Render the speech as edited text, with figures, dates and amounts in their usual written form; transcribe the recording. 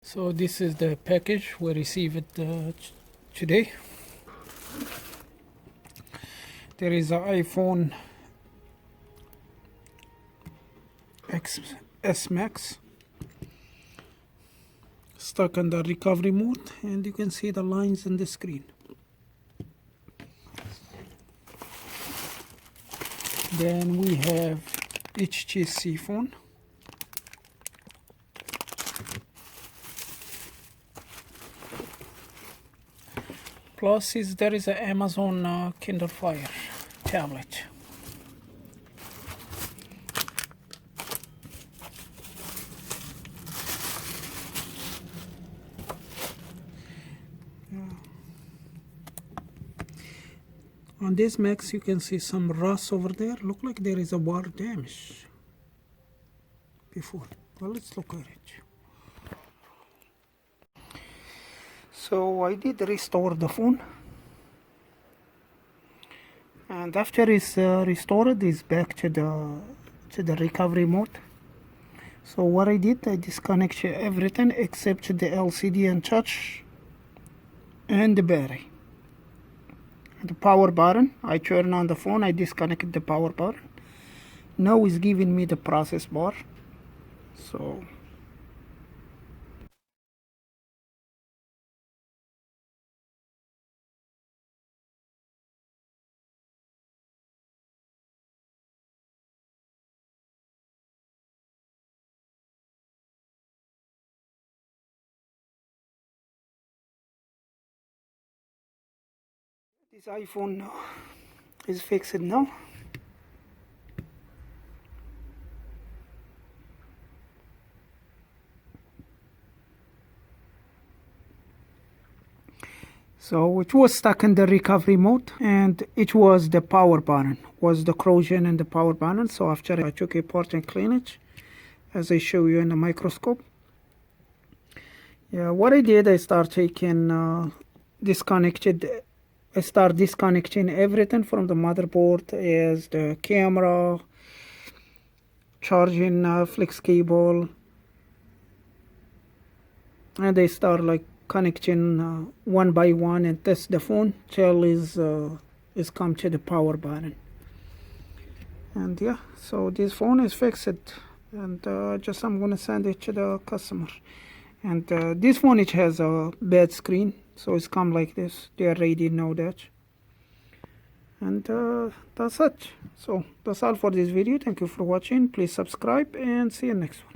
So this is the package we received today. There is an iPhone XS Max stuck in the recovery mode, and you can see the lines in the screen. Then we have HTC phone. Plus there is an Amazon Kindle Fire tablet. On this Max you can see some rust over there. Look like there is a water damage before. Well, let's look at it. So I did restore the phone, and after it's restored, it's back to the recovery mode. So what I did, I disconnected everything except the LCD and touch and the battery. The power button, I turn on the phone, I disconnected the power button. Now it's giving me the process bar. So this iPhone is fixed now. So it was stuck in the recovery mode, and it was the power button, was the corrosion in the power button. So after I took it apart and cleaned it, as I show you in the microscope. Yeah, what I did, I start taking I start disconnecting everything from the motherboard, as the camera, charging flex cable, and I start like connecting one by one and test the phone till is come to the power button. And yeah, so this phone is fixed, and just I'm gonna send it to the customer. And this phone, it has a bad screen, so it's come like this. They already know that. And that's it. So that's all for this video. Thank you for watching. Please subscribe and see you next one.